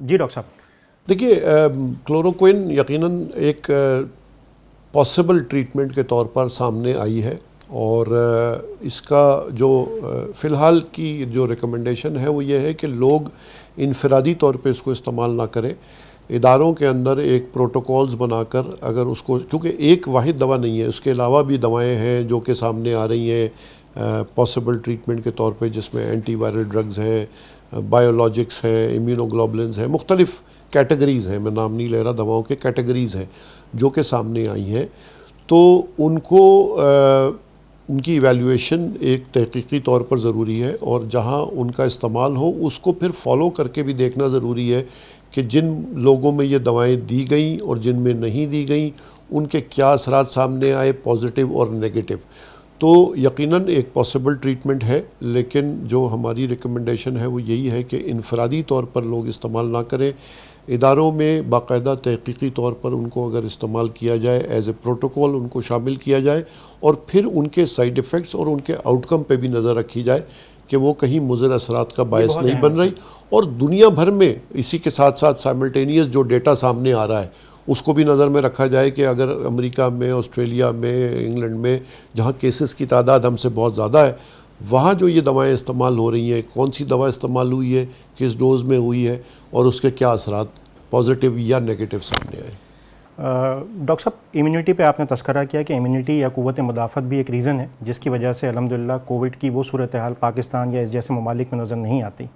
جی doctor صاحب. دیکھیے کلوروکوئن یقیناً ایک پاسبل ٹریٹمنٹ کے طور پر سامنے آئی ہے، اور اس کا جو فی الحال کی جو ریکمنڈیشن ہے وہ یہ ہے کہ لوگ انفرادی طور پہ اس کو استعمال نہ کریں. اداروں کے اندر ایک پروٹوکولز بنا کر اگر اس کو، کیونکہ ایک واحد دوا نہیں ہے، اس کے علاوہ بھی دوائیں ہیں جو کہ سامنے آ رہی ہیں پاسبل ٹریٹمنٹ کے طور پہ، جس میں اینٹی وائرل ڈرگز ہیں، بایولوجکس ہیں، امیونوگلوبولنز ہیں، مختلف کیٹیگریز ہیں، میں نام نہیں لے رہا، دواؤں کے کیٹیگریز ہیں جو کہ سامنے آئی ہیں. تو ان کو ان کی ایویلیویشن ایک تحقیقی طور پر ضروری ہے، اور جہاں ان کا استعمال ہو اس کو پھر فالو کر کے بھی دیکھنا ضروری ہے کہ جن لوگوں میں یہ دوائیں دی گئیں اور جن میں نہیں دی گئیں ان کے کیا اثرات سامنے آئے، پازیٹیو اور نیگیٹو. تو یقیناً ایک پاسبل ٹریٹمنٹ ہے، لیکن جو ہماری ریکمنڈیشن ہے وہ یہی ہے کہ انفرادی طور پر لوگ استعمال نہ کریں. اداروں میں باقاعدہ تحقیقی طور پر ان کو اگر استعمال کیا جائے، ایز اے پروٹوکول ان کو شامل کیا جائے، اور پھر ان کے سائیڈ ایفیکٹس اور ان کے آؤٹ کم پہ بھی نظر رکھی جائے کہ وہ کہیں مضر اثرات کا باعث نہیں بن رہی. اور دنیا بھر میں اسی کے ساتھ ساتھ سائملٹینیس جو ڈیٹا سامنے آ رہا ہے اس کو بھی نظر میں رکھا جائے کہ اگر امریکہ میں، آسٹریلیا میں، انگلینڈ میں، جہاں کیسز کی تعداد ہم سے بہت زیادہ ہے، وہاں جو یہ دوائیں استعمال ہو رہی ہیں، کون سی دوا استعمال ہوئی ہے، کس ڈوز میں ہوئی ہے، اور اس کے کیا اثرات پازیٹیو یا نیگیٹو سامنے آئے. ڈاکٹر صاحب، امیونٹی پہ آپ نے تذکرہ کیا کہ امیونٹی یا قوت مدافعت بھی ایک ریزن ہے جس کی وجہ سے الحمدللہ کووڈ کی وہ صورتحال پاکستان یا اس جیسے ممالک میں نظر نہیں آتی.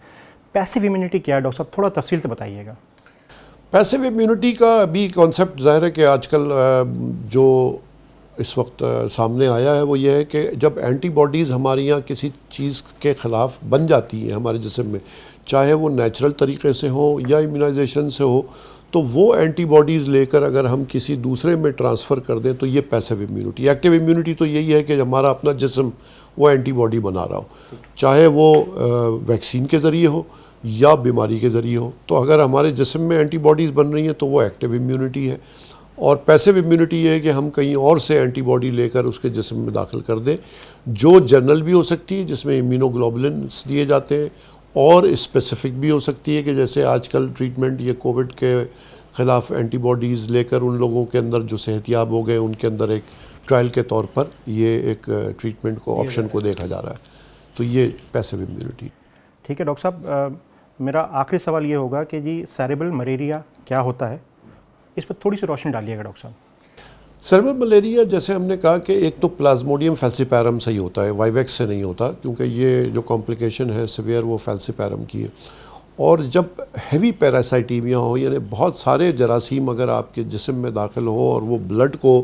پیسیو امیونٹی کیا ہے ڈاکٹر صاحب؟ تھوڑا تفصیل سے بتائیے گا. پیسیو امیونٹی کا بھی کانسیپٹ ظاہر ہے کہ آج کل جو اس وقت سامنے آیا ہے وہ یہ ہے کہ جب اینٹی باڈیز ہمارے یہاں کسی چیز کے خلاف بن جاتی ہیں ہمارے جسم میں، چاہے وہ نیچرل طریقے سے ہو یا امیونائزیشن سے ہو، تو وہ اینٹی باڈیز لے کر اگر ہم کسی دوسرے میں ٹرانسفر کر دیں تو یہ پیسیو امیونٹی. ایکٹیو امیونٹی تو یہی ہے کہ ہمارا اپنا جسم وہ اینٹی باڈی بنا رہا ہو، چاہے وہ ویکسین کے ذریعے ہو یا بیماری کے ذریعے ہو. تو اگر ہمارے جسم میں اینٹی باڈیز بن رہی ہیں تو وہ ایکٹیو امیونٹی ہے. اور پیسیو امیونٹی یہ ہے کہ ہم کہیں اور سے اینٹی باڈی لے کر اس کے جسم میں داخل کر دیں، جو جنرل بھی ہو سکتی ہے جس میں امیونوگلوبولنس دیے جاتے ہیں، اور اسپیسیفک بھی ہو سکتی ہے کہ جیسے آج کل ٹریٹمنٹ یہ کووڈ کے خلاف اینٹی باڈیز لے کر ان لوگوں کے اندر جو صحت یاب ہو گئے ان کے اندر ایک ٹرائل کے طور پر یہ ایک ٹریٹمنٹ کو آپشن کو دیکھا جا رہا ہے. تو یہ پیسیو امیونٹی. ٹھیک ہے ڈاکٹر صاحب، میرا آخری سوال یہ ہوگا کہ جی سیریبل ملیریا کیا ہوتا ہے؟ اس پر تھوڑی سی روشنی ڈالیے گا ڈاکٹر صاحب. سیریبل ملیریا جیسے ہم نے کہا کہ ایک تو پلازموڈیم فیلسیپیرم سے ہی ہوتا ہے، وائیویکس سے نہیں ہوتا، کیونکہ یہ جو کمپلیکیشن ہے سیویئر وہ فیلسیپیرم کی ہے. اور جب ہیوی پیراسائٹیمیا ہو، یعنی بہت سارے جراثیم اگر آپ کے جسم میں داخل ہو اور وہ بلڈ کو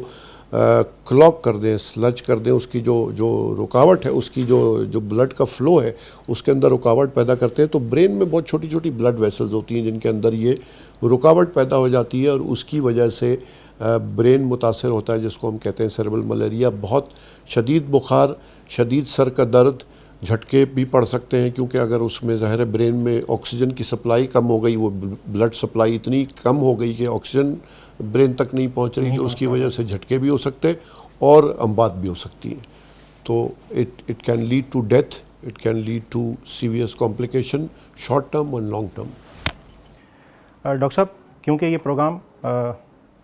کلاک کر دیں، سلج کر دیں، اس کی جو رکاوٹ ہے، اس کی جو بلڈ کا فلو ہے اس کے اندر رکاوٹ پیدا کرتے ہیں، تو برین میں بہت چھوٹی چھوٹی بلڈ ویسلز ہوتی ہیں جن کے اندر یہ رکاوٹ پیدا ہو جاتی ہے، اور اس کی وجہ سے برین متاثر ہوتا ہے، جس کو ہم کہتے ہیں سیریبل ملیریا. بہت شدید بخار، شدید سر کا درد، جھٹکے بھی پڑ سکتے ہیں، کیونکہ اگر اس میں ظاہر برین میں آکسیجن کی سپلائی کم ہو گئی، وہ بلڈ سپلائی اتنی کم ہو گئی کہ آکسیجن برین تک نہیں پہنچ رہی، تو اس کی وجہ سے جھٹکے بھی ہو سکتے اور اموات بھی ہو سکتی ہیں. تو it can lead to death, it can lead to severe complication, short term اور لانگ ٹرم. ڈاکٹر صاحب، کیونکہ یہ پروگرام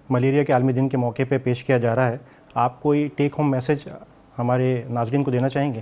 ملیریا کے عالمی دن کے موقع پہ پیش کیا جا رہا ہے، آپ کوئی ٹیک ہوم میسج ہمارے ناظرین کو دینا چاہیں گے؟